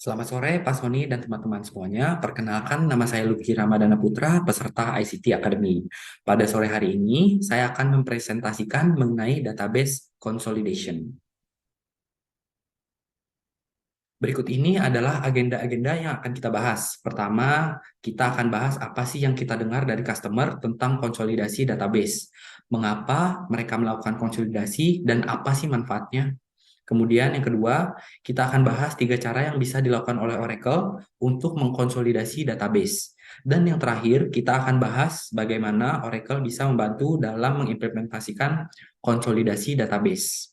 Selamat sore, Pak Sony dan teman-teman semuanya. Perkenalkan, nama saya Lucky Ramadana Putra, peserta ICT Academy. Pada sore hari ini, saya akan mempresentasikan mengenai database consolidation. Berikut ini adalah agenda-agenda yang akan kita bahas. Pertama, kita akan bahas apa sih yang kita dengar dari customer tentang konsolidasi database. Mengapa mereka melakukan konsolidasi dan apa sih manfaatnya? Kemudian yang kedua, kita akan bahas 3 cara yang bisa dilakukan oleh Oracle untuk mengkonsolidasi database. Dan yang terakhir, kita akan bahas bagaimana Oracle bisa membantu dalam mengimplementasikan konsolidasi database.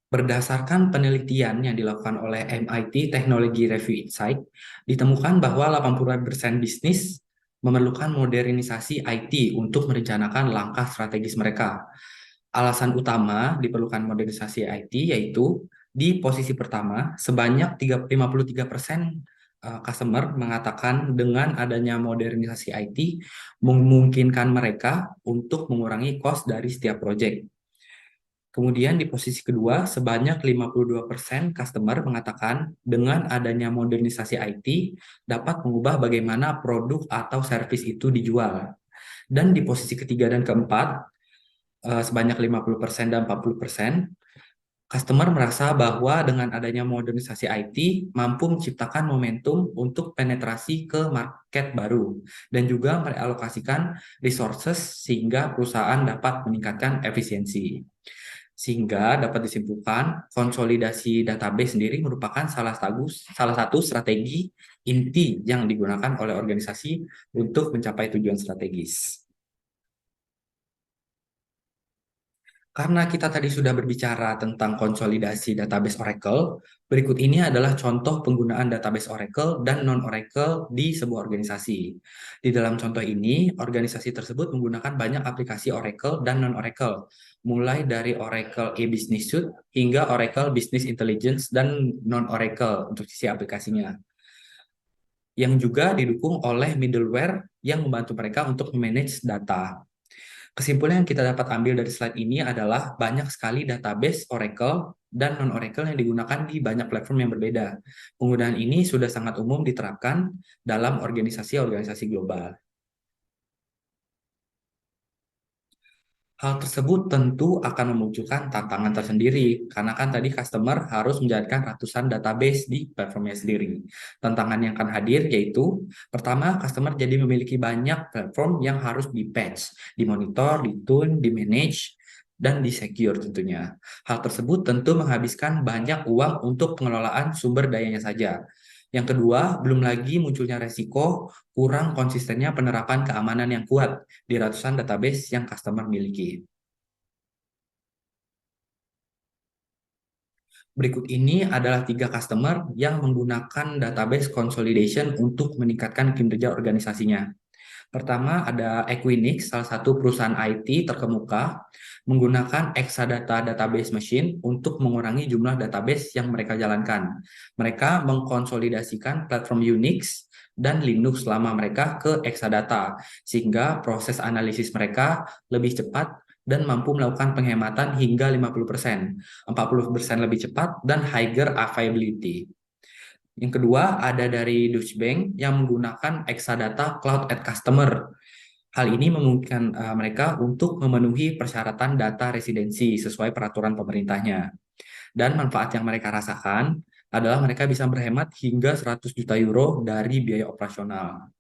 Berdasarkan penelitian yang dilakukan oleh MIT Technology Review Insight, ditemukan bahwa 80% bisnis memerlukan modernisasi IT untuk merencanakan langkah strategis mereka. Alasan utama diperlukan modernisasi IT yaitu di posisi pertama, sebanyak 53% customer mengatakan dengan adanya modernisasi IT memungkinkan mereka untuk mengurangi cost dari setiap proyek. Kemudian di posisi kedua, sebanyak 52% customer mengatakan dengan adanya modernisasi IT dapat mengubah bagaimana produk atau servis itu dijual. Dan di posisi ketiga dan keempat, sebanyak 50% dan 40%, customer merasa bahwa dengan adanya modernisasi IT mampu menciptakan momentum untuk penetrasi ke market baru dan juga merealokasikan resources sehingga perusahaan dapat meningkatkan efisiensi. Sehingga dapat disimpulkan, konsolidasi database sendiri merupakan salah satu strategi inti yang digunakan oleh organisasi untuk mencapai tujuan strategis. Karena kita tadi sudah berbicara tentang konsolidasi database Oracle, berikut ini adalah contoh penggunaan database Oracle dan non-Oracle di sebuah organisasi. Di dalam contoh ini, organisasi tersebut menggunakan banyak aplikasi Oracle dan non-Oracle, mulai dari Oracle e-Business Suite hingga Oracle Business Intelligence dan non-Oracle untuk sisi aplikasinya, yang juga didukung oleh middleware yang membantu mereka untuk memanage data. Kesimpulan yang kita dapat ambil dari slide ini adalah banyak sekali database Oracle dan non-Oracle yang digunakan di banyak platform yang berbeda. Penggunaan ini sudah sangat umum diterapkan dalam organisasi-organisasi global. Hal tersebut tentu akan memunculkan tantangan tersendiri, karena kan tadi customer harus menjalankan ratusan database di platformnya sendiri. Tantangan yang akan hadir yaitu, pertama, customer jadi memiliki banyak platform yang harus di-patch, dimonitor, ditune, di-manage, dan di-secure tentunya. Hal tersebut tentu menghabiskan banyak uang untuk pengelolaan sumber dayanya saja. Yang kedua, belum lagi munculnya resiko kurang konsistennya penerapan keamanan yang kuat di ratusan database yang customer miliki. Berikut ini adalah 3 customer yang menggunakan database consolidation untuk meningkatkan kinerja organisasinya. Pertama ada Equinix, salah satu perusahaan IT terkemuka, menggunakan Exadata Database Machine untuk mengurangi jumlah database yang mereka jalankan. Mereka mengkonsolidasikan platform Unix dan Linux lama mereka ke Exadata, sehingga proses analisis mereka lebih cepat dan mampu melakukan penghematan hingga 50%, 40% lebih cepat, dan higher availability. Yang kedua, ada dari Deutsche Bank yang menggunakan Exadata Cloud at Customer. Hal ini memungkinkan mereka untuk memenuhi persyaratan data residensi sesuai peraturan pemerintahnya. Dan manfaat yang mereka rasakan adalah mereka bisa berhemat hingga 100 juta euro dari biaya operasional.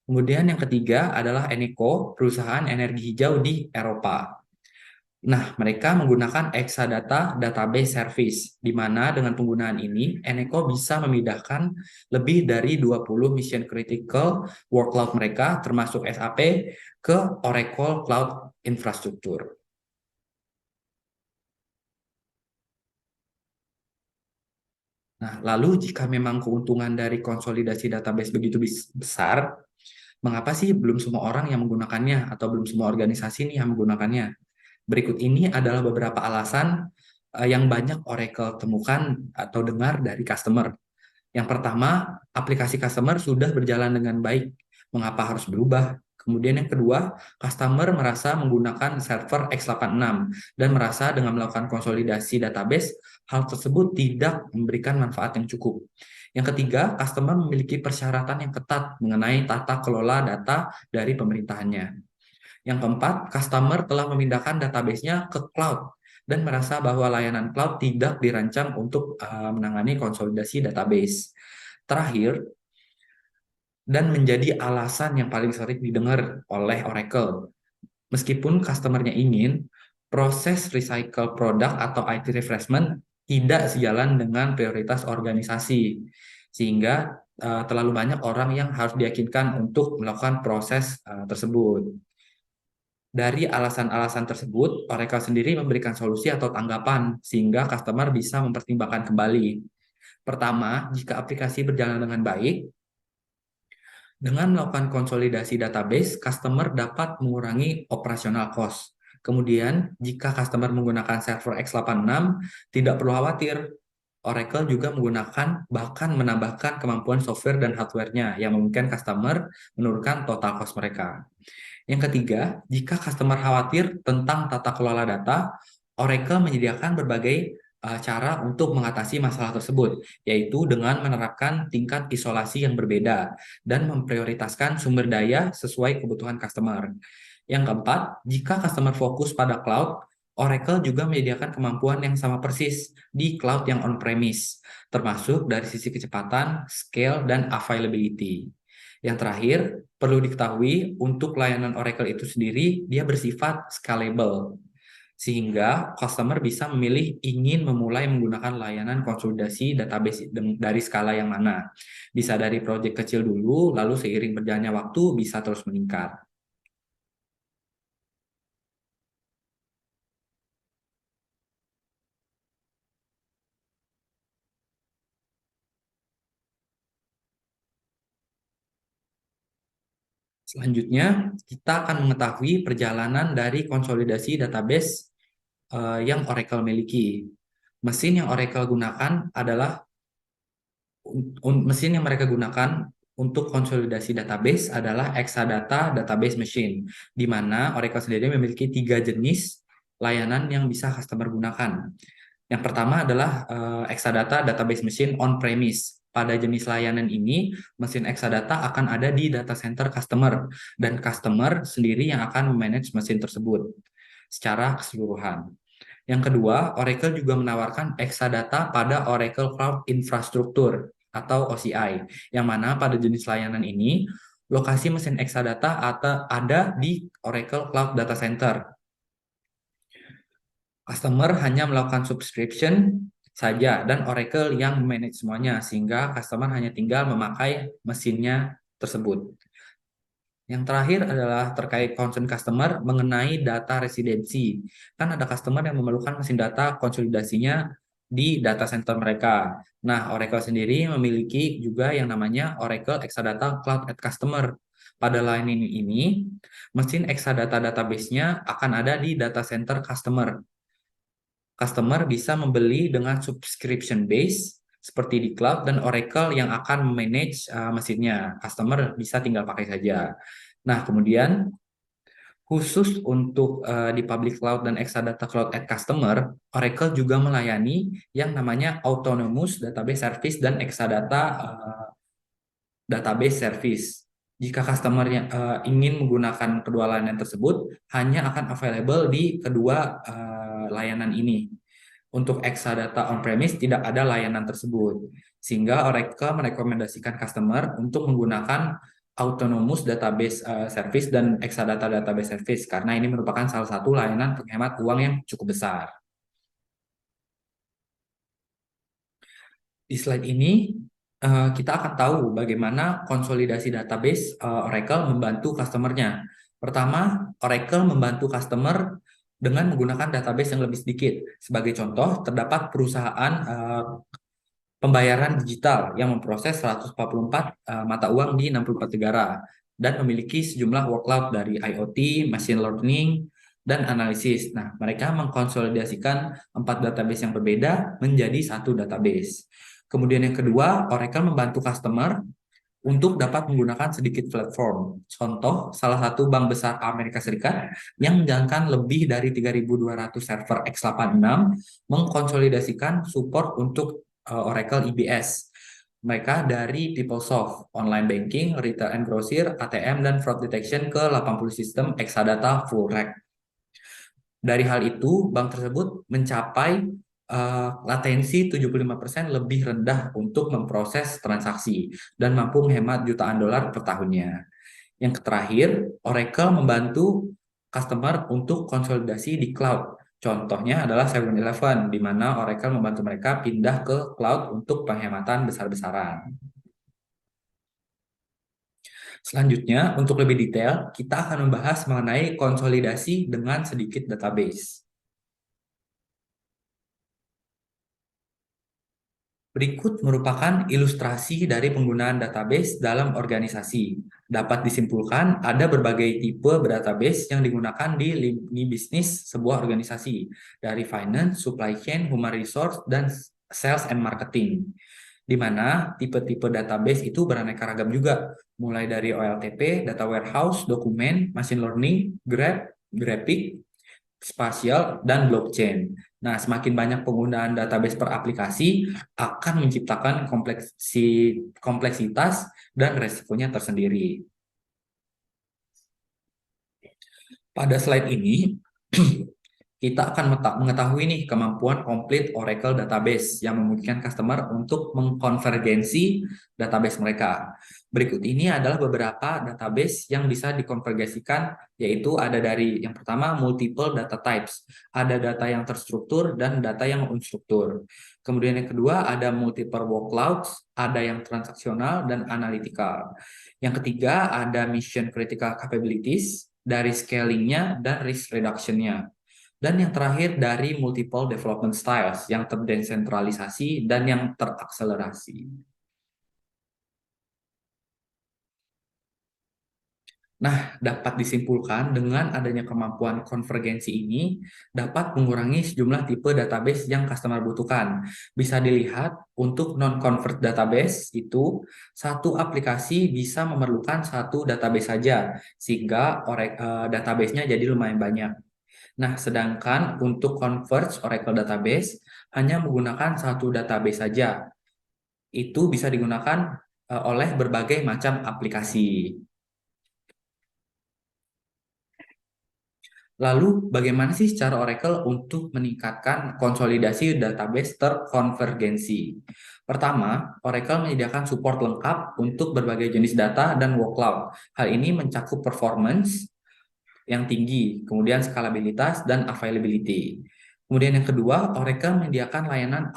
Kemudian yang ketiga adalah Eneco, perusahaan energi hijau di Eropa. Nah, mereka menggunakan Exadata Database Service, di mana dengan penggunaan ini, Eneco bisa memindahkan lebih dari 20 mission critical workload mereka, termasuk SAP, ke Oracle Cloud Infrastructure. Nah, lalu jika memang keuntungan dari konsolidasi database begitu besar, mengapa sih belum semua orang yang menggunakannya atau belum semua organisasi nih yang menggunakannya? Berikut ini adalah beberapa alasan yang banyak Oracle temukan atau dengar dari customer. Yang pertama, aplikasi customer sudah berjalan dengan baik. Mengapa harus berubah? Kemudian yang kedua, customer merasa menggunakan server x86 dan merasa dengan melakukan konsolidasi database, hal tersebut tidak memberikan manfaat yang cukup. Yang ketiga, customer memiliki persyaratan yang ketat mengenai tata kelola data dari pemerintahannya. Yang keempat, customer telah memindahkan database-nya ke cloud dan merasa bahwa layanan cloud tidak dirancang untuk menangani konsolidasi database. Terakhir, dan menjadi alasan yang paling sering didengar oleh Oracle. Meskipun customer-nya ingin, proses recycle produk atau IT refreshment tidak sejalan dengan prioritas organisasi, sehingga terlalu banyak orang yang harus diyakinkan untuk melakukan proses tersebut. Dari alasan-alasan tersebut, Oracle sendiri memberikan solusi atau tanggapan sehingga customer bisa mempertimbangkan kembali. Pertama, jika aplikasi berjalan dengan baik, dengan melakukan konsolidasi database, customer dapat mengurangi operasional cost. Kemudian, jika customer menggunakan server x86, tidak perlu khawatir. Oracle juga menggunakan bahkan menambahkan kemampuan software dan hardware-nya yang memungkinkan customer menurunkan total cost mereka. Yang ketiga, jika customer khawatir tentang tata kelola data, Oracle menyediakan berbagai cara untuk mengatasi masalah tersebut, yaitu dengan menerapkan tingkat isolasi yang berbeda dan memprioritaskan sumber daya sesuai kebutuhan customer. Yang keempat, jika customer fokus pada cloud, Oracle juga menyediakan kemampuan yang sama persis di cloud yang on-premise, termasuk dari sisi kecepatan, scale, dan availability. Yang terakhir, perlu diketahui untuk layanan Oracle itu sendiri, dia bersifat scalable, sehingga customer bisa memilih ingin memulai menggunakan layanan konsolidasi database dari skala yang mana. Bisa dari proyek kecil dulu, lalu seiring berjalannya waktu bisa terus meningkat. Selanjutnya, kita akan mengetahui perjalanan dari konsolidasi database yang Oracle miliki. Mesin yang Oracle gunakan adalah mesin yang mereka gunakan untuk konsolidasi database adalah Exadata Database Machine, di mana Oracle sendiri memiliki 3 jenis layanan yang bisa customer gunakan. Yang pertama adalah Exadata Database Machine on-premise. Pada jenis layanan ini, mesin Exadata akan ada di data center customer, dan customer sendiri yang akan memanage mesin tersebut secara keseluruhan. Yang kedua, Oracle juga menawarkan Exadata pada Oracle Cloud Infrastructure atau OCI, yang mana pada jenis layanan ini, lokasi mesin Exadata ada di Oracle Cloud Data Center. Customer hanya melakukan subscription saja dan Oracle yang manage semuanya, sehingga customer hanya tinggal memakai mesinnya tersebut. Yang terakhir adalah terkait concern customer mengenai data residensi. Kan ada customer yang memerlukan mesin data konsolidasinya di data center mereka. Nah, Oracle sendiri memiliki juga yang namanya Oracle Exadata Cloud at Customer. Pada layanan ini, mesin Exadata database-nya akan ada di data center customer. Customer bisa membeli dengan subscription base seperti di cloud dan Oracle yang akan manage mesinnya. Customer bisa tinggal pakai saja. Nah, kemudian khusus untuk di public cloud dan Exadata Cloud at Customer, Oracle juga melayani yang namanya Autonomous Database Service dan Exadata Database Service. Jika customer ingin menggunakan kedua layanan tersebut, hanya akan available di kedua layanan ini. Untuk Exadata on-premise tidak ada layanan tersebut, sehingga Oracle merekomendasikan customer untuk menggunakan Autonomous Database Service dan Exadata Database Service karena ini merupakan salah satu layanan penghemat uang yang cukup besar. Di slide ini kita akan tahu bagaimana konsolidasi database Oracle membantu customer-nya. Pertama, Oracle membantu customer dengan menggunakan database yang lebih sedikit. Sebagai contoh, terdapat perusahaan pembayaran digital yang memproses 144 mata uang di 64 negara dan memiliki sejumlah workload dari IoT, machine learning, dan analisis. Nah, mereka mengkonsolidasikan 4 database yang berbeda menjadi satu database. Kemudian yang kedua, Oracle membantu customer untuk dapat menggunakan sedikit platform. Contoh, salah satu bank besar Amerika Serikat yang menjalankan lebih dari 3.200 server x86 mengkonsolidasikan support untuk Oracle EBS. Mereka dari PeopleSoft, online banking, retail and grocer, ATM, dan fraud detection ke 80 sistem Exadata full rack. Dari hal itu, bank tersebut mencapai latensi 75% lebih rendah untuk memproses transaksi dan mampu menghemat jutaan dolar per tahunnya. Yang terakhir, Oracle membantu customer untuk konsolidasi di cloud. Contohnya adalah 7-Eleven, di mana Oracle membantu mereka pindah ke cloud untuk penghematan besar-besaran. Selanjutnya, untuk lebih detail, kita akan membahas mengenai konsolidasi dengan sedikit database. Berikut merupakan ilustrasi dari penggunaan database dalam organisasi. Dapat disimpulkan ada berbagai tipe database yang digunakan di lini bisnis sebuah organisasi, dari finance, supply chain, human resource, dan sales and marketing. Di mana tipe-tipe database itu beraneka ragam juga, mulai dari OLTP, data warehouse, dokumen, machine learning, graph, graphic, spasial, dan blockchain. Nah, semakin banyak penggunaan database per aplikasi akan menciptakan kompleksitas dan resikonya tersendiri. Pada slide ini, kita akan mengetahui nih kemampuan komplit Oracle Database yang memungkinkan customer untuk mengkonvergensi database mereka. Berikut ini adalah beberapa database yang bisa dikonvergensikan, yaitu ada dari yang pertama multiple data types, ada data yang terstruktur dan data yang unstruktur. Kemudian yang kedua ada multiple workloads, ada yang transaksional dan analytical. Yang ketiga ada mission critical capabilities, dari scalingnya dan risk reduction-nya. Dan yang terakhir dari multiple development styles yang terdesentralisasi dan yang terakselerasi. Nah, dapat disimpulkan dengan adanya kemampuan konvergensi ini dapat mengurangi sejumlah tipe database yang customer butuhkan. Bisa dilihat untuk non-convert database itu satu aplikasi bisa memerlukan satu database saja sehingga database-nya jadi lumayan banyak. Nah, sedangkan untuk Converge Oracle Database hanya menggunakan satu database saja. Itu bisa digunakan oleh berbagai macam aplikasi. Lalu, bagaimana sih cara Oracle untuk meningkatkan konsolidasi database terkonvergensi? Pertama, Oracle menyediakan support lengkap untuk berbagai jenis data dan workload. Hal ini mencakup performance yang tinggi, kemudian skalabilitas dan availability. Kemudian yang kedua, Oracle menyediakan layanan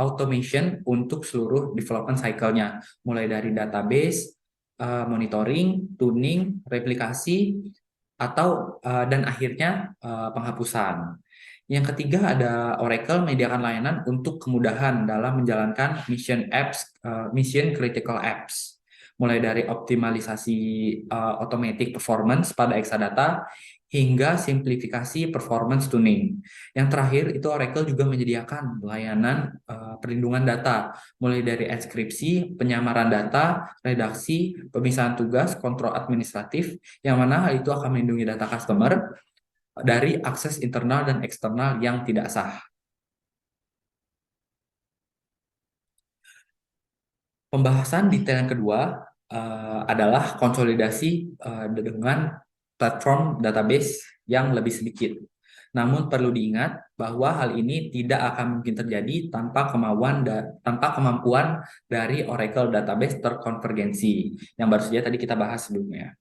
automation untuk seluruh development cycle-nya, mulai dari database, monitoring, tuning, replikasi, atau dan akhirnya penghapusan. Yang ketiga ada Oracle menyediakan layanan untuk kemudahan dalam menjalankan mission critical apps, mulai dari optimalisasi automatic performance pada Exadata hingga simplifikasi performance tuning. Yang terakhir itu Oracle juga menyediakan layanan perlindungan data, mulai dari enkripsi, penyamaran data, redaksi, pemisahan tugas, kontrol administratif, yang mana hal itu akan melindungi data customer dari akses internal dan eksternal yang tidak sah. Pembahasan detail yang kedua adalah konsolidasi dengan platform database yang lebih sedikit. Namun perlu diingat bahwa hal ini tidak akan mungkin terjadi tanpa kemampuan dari Oracle Database terkonvergensi yang baru saja tadi kita bahas sebelumnya.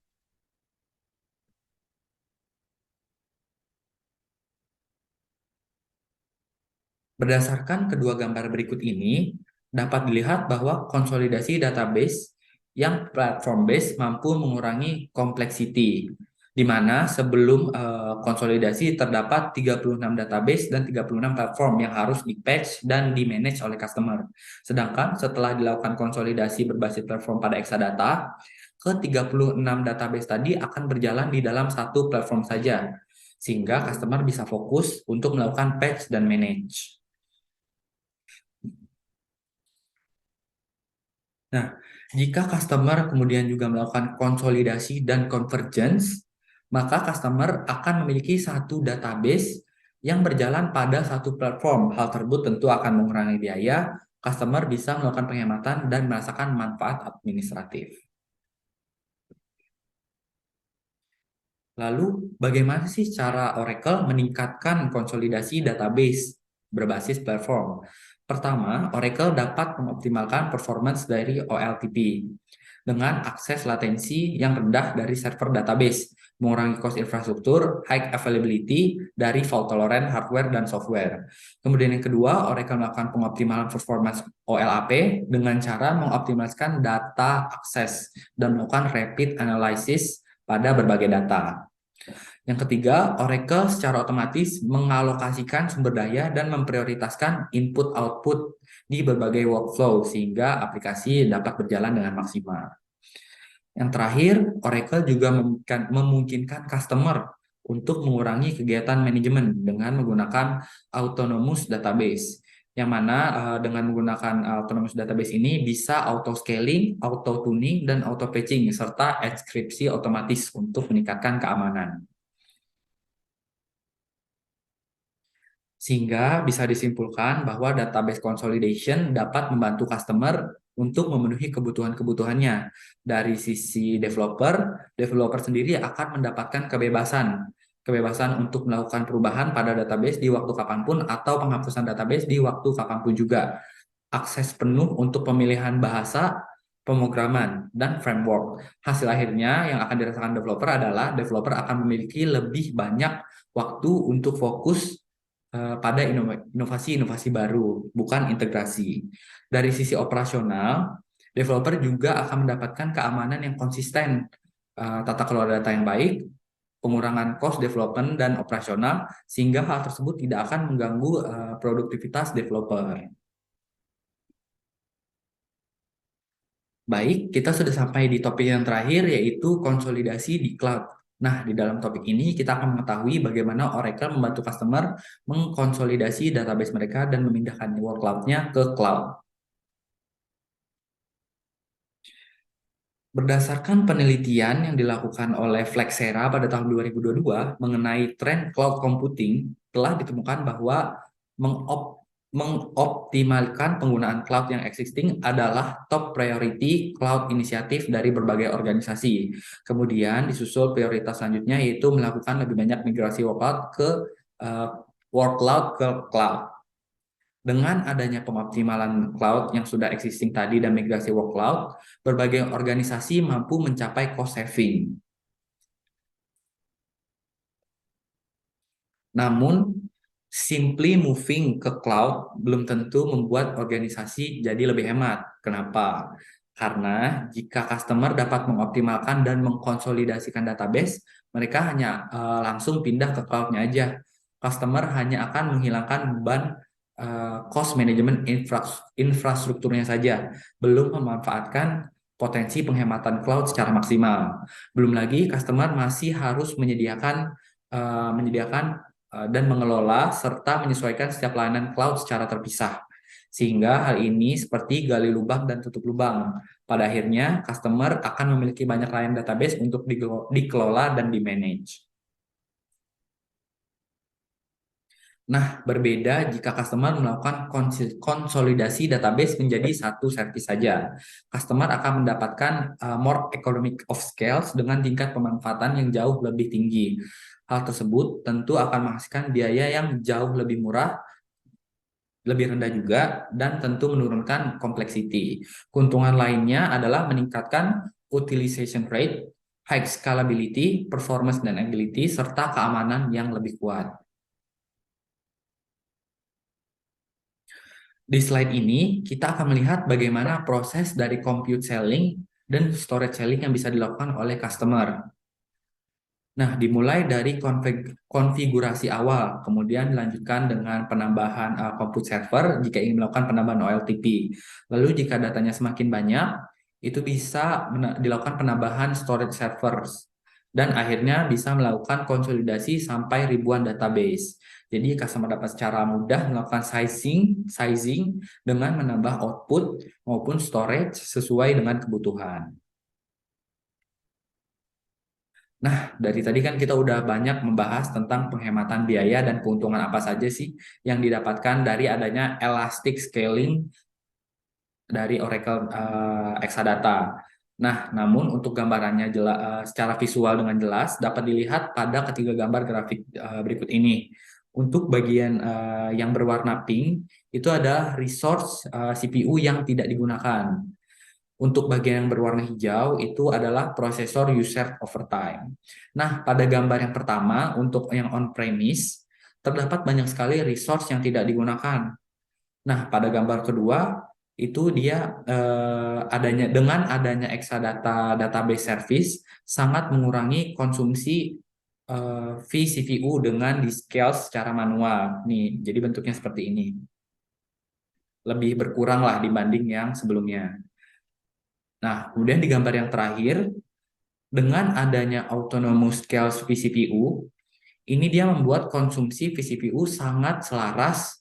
Berdasarkan kedua gambar berikut ini, dapat dilihat bahwa konsolidasi database yang platform-based mampu mengurangi complexity, di mana sebelum konsolidasi terdapat 36 database dan 36 platform yang harus di-patch dan di-manage oleh customer. Sedangkan setelah dilakukan konsolidasi berbasis platform pada Exadata, ke 36 database tadi akan berjalan di dalam satu platform saja, sehingga customer bisa fokus untuk melakukan patch dan manage. Nah, Jika customer kemudian juga melakukan konsolidasi dan convergence, maka customer akan memiliki satu database yang berjalan pada satu platform. Hal tersebut tentu akan mengurangi biaya, customer bisa melakukan penghematan dan merasakan manfaat administratif. Lalu, bagaimana sih cara Oracle meningkatkan konsolidasi database berbasis platform? Pertama, Oracle dapat mengoptimalkan performance dari OLTP dengan akses latensi yang rendah dari server database, mengurangi cost infrastruktur, high availability dari fault tolerant hardware dan software. Kemudian yang kedua, Oracle melakukan pengoptimalan performance OLAP dengan cara mengoptimalkan data akses dan melakukan rapid analysis pada berbagai data. Yang ketiga, Oracle secara otomatis mengalokasikan sumber daya dan memprioritaskan input-output di berbagai workflow sehingga aplikasi dapat berjalan dengan maksimal. Yang terakhir, Oracle juga memungkinkan customer untuk mengurangi kegiatan manajemen dengan menggunakan autonomous database. Yang mana dengan menggunakan autonomous database ini bisa auto scaling, auto tuning, dan auto patching serta enkripsi otomatis untuk meningkatkan keamanan. Sehingga bisa disimpulkan bahwa database consolidation dapat membantu customer untuk memenuhi kebutuhan-kebutuhannya. Dari sisi developer, developer sendiri akan mendapatkan kebebasan untuk melakukan perubahan pada database di waktu kapanpun atau penghapusan database di waktu kapanpun juga. Akses penuh untuk pemilihan bahasa, pemrograman, dan framework. Hasil akhirnya yang akan dirasakan developer adalah developer akan memiliki lebih banyak waktu untuk fokus pada inovasi-inovasi baru, bukan integrasi. Dari sisi operasional, developer juga akan mendapatkan keamanan yang konsisten, tata kelola data yang baik, pengurangan cost development dan operasional, sehingga hal tersebut tidak akan mengganggu produktivitas developer. Baik, kita sudah sampai di topik yang terakhir, yaitu konsolidasi di cloud. Nah, di dalam topik ini kita akan mengetahui bagaimana Oracle membantu customer mengkonsolidasi database mereka dan memindahkan workload-nya ke cloud. Berdasarkan penelitian yang dilakukan oleh Flexera pada tahun 2022 mengenai tren cloud computing, telah ditemukan bahwa mengoptimalkan penggunaan cloud yang existing adalah top priority cloud inisiatif dari berbagai organisasi. Kemudian disusul prioritas selanjutnya yaitu melakukan lebih banyak migrasi workload ke cloud. Dengan adanya pengoptimalan cloud yang sudah existing tadi dan migrasi workload, berbagai organisasi mampu mencapai cost saving. Namun, simply moving ke cloud belum tentu membuat organisasi jadi lebih hemat. Kenapa? Karena jika customer dapat mengoptimalkan dan mengkonsolidasikan database, mereka hanya langsung pindah ke cloud-nya aja. Customer hanya akan menghilangkan beban cost management infrastrukturnya saja, belum memanfaatkan potensi penghematan cloud secara maksimal. Belum lagi customer masih harus menyediakan dan mengelola serta menyesuaikan setiap layanan cloud secara terpisah. Sehingga hal ini seperti gali lubang dan tutup lubang. Pada akhirnya, customer akan memiliki banyak layanan database untuk dikelola dan di-manage. Nah, berbeda jika customer melakukan konsolidasi database menjadi satu service saja. Customer akan mendapatkan more economic of scales dengan tingkat pemanfaatan yang jauh lebih tinggi. Hal tersebut tentu akan menghasilkan biaya yang jauh lebih murah, lebih rendah juga, dan tentu menurunkan complexity. Keuntungan lainnya adalah meningkatkan utilization rate, high scalability, performance dan agility, serta keamanan yang lebih kuat. Di slide ini, kita akan melihat bagaimana proses dari compute selling dan storage selling yang bisa dilakukan oleh customer. Nah, dimulai dari konfigurasi awal, kemudian dilanjutkan dengan penambahan compute server jika ingin melakukan penambahan OLTP. Lalu jika datanya semakin banyak, itu bisa dilakukan penambahan storage servers. dan akhirnya bisa melakukan konsolidasi sampai ribuan database. Jadi customer dapat secara mudah melakukan sizing dengan menambah output maupun storage sesuai dengan kebutuhan. Nah, dari tadi kan kita udah banyak membahas tentang penghematan biaya dan keuntungan apa saja sih yang didapatkan dari adanya elastic scaling dari Oracle Exadata. Nah, namun untuk gambarannya secara visual dengan jelas dapat dilihat pada ketiga gambar grafik berikut ini. Untuk bagian yang berwarna pink itu ada resource CPU yang tidak digunakan. Untuk bagian yang berwarna hijau itu adalah prosesor user overtime. Nah, pada gambar yang pertama untuk yang on-premise terdapat banyak sekali resource yang tidak digunakan. Nah, pada gambar kedua itu dia dengan adanya Exadata database service sangat mengurangi konsumsi vCPU dengan di scale secara manual. Nih, jadi bentuknya seperti ini. Lebih berkurang lah dibanding yang sebelumnya. Nah, kemudian di gambar yang terakhir, dengan adanya autonomous scale vCPU, ini dia membuat konsumsi vCPU sangat selaras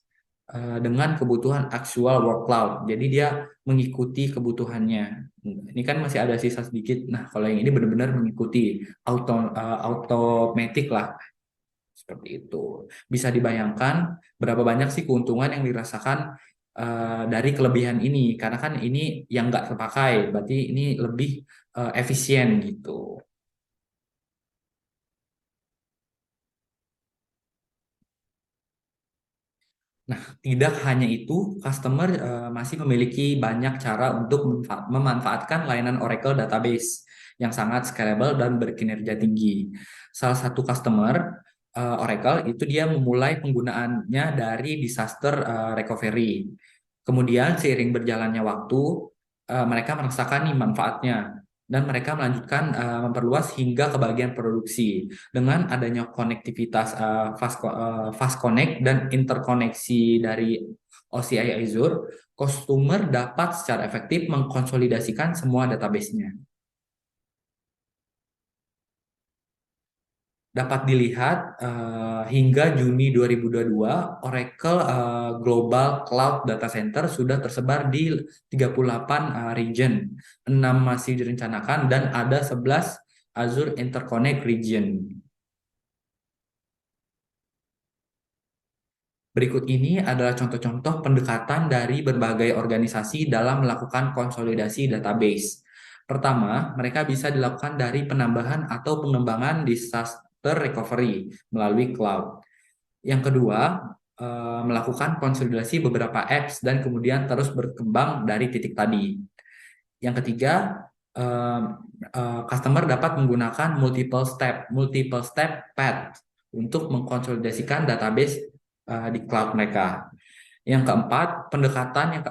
dengan kebutuhan actual workload. Jadi dia mengikuti kebutuhannya. Ini kan masih ada sisa sedikit. Nah, kalau yang ini benar-benar mengikuti automatic lah. Seperti itu. Bisa dibayangkan berapa banyak sih keuntungan yang dirasakan dari kelebihan ini. Karena kan ini yang nggak terpakai, berarti ini lebih efisien gitu. Nah, tidak hanya itu, customer masih memiliki banyak cara untuk memanfaatkan layanan Oracle Database yang sangat scalable dan berkinerja tinggi. Salah satu customer Oracle itu dia memulai penggunaannya dari disaster recovery. Kemudian seiring berjalannya waktu, mereka merasakan nih manfaatnya dan mereka melanjutkan memperluas hingga ke bagian produksi dengan adanya konektivitas fast connect dan interkoneksi dari OCI Azure, customer dapat secara efektif mengkonsolidasikan semua database-nya. Dapat dilihat hingga Juni 2022, Oracle Global Cloud Data Center sudah tersebar di 38 region, 6 masih direncanakan dan ada 11 Azure Interconnect region. Berikut ini adalah contoh-contoh pendekatan dari berbagai organisasi dalam melakukan konsolidasi database. Pertama, mereka bisa dilakukan dari penambahan atau pengembangan disaster recovery melalui cloud. Yang kedua, melakukan konsolidasi beberapa apps dan kemudian terus berkembang dari titik tadi. Yang ketiga, customer dapat menggunakan multiple step path untuk mengkonsolidasikan database di cloud mereka. Yang keempat, pendekatan yang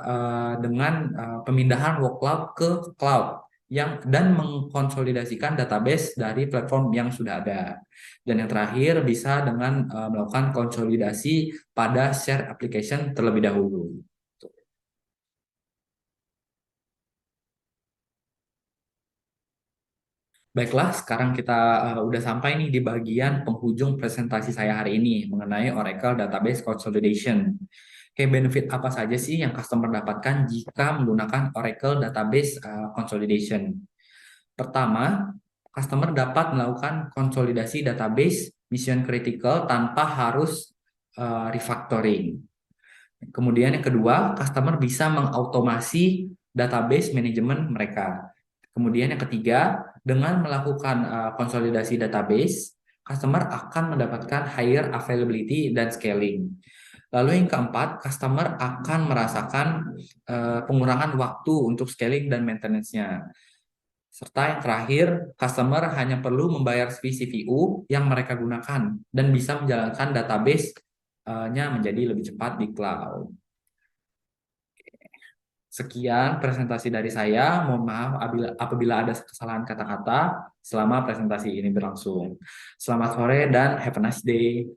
dengan pemindahan workload ke cloud dan mengkonsolidasikan database dari platform yang sudah ada. Dan yang terakhir bisa dengan melakukan konsolidasi pada share application terlebih dahulu. Baiklah, sekarang kita udah sampai nih di bagian penghujung presentasi saya hari ini mengenai Oracle Database Consolidation. Kayak benefit apa saja sih yang customer dapatkan jika menggunakan Oracle Database Consolidation? Pertama, customer dapat melakukan konsolidasi database mission critical tanpa harus refactoring. Kemudian yang kedua, customer bisa mengautomasi database manajemen mereka. Kemudian yang ketiga, dengan melakukan konsolidasi database, customer akan mendapatkan higher availability dan scaling. Lalu yang keempat, customer akan merasakan pengurangan waktu untuk scaling dan maintenance-nya. Serta yang terakhir, customer hanya perlu membayar vCPU yang mereka gunakan dan bisa menjalankan database-nya menjadi lebih cepat di cloud. Sekian presentasi dari saya. Mohon maaf apabila ada kesalahan kata-kata selama presentasi ini berlangsung. Selamat sore dan have a nice day.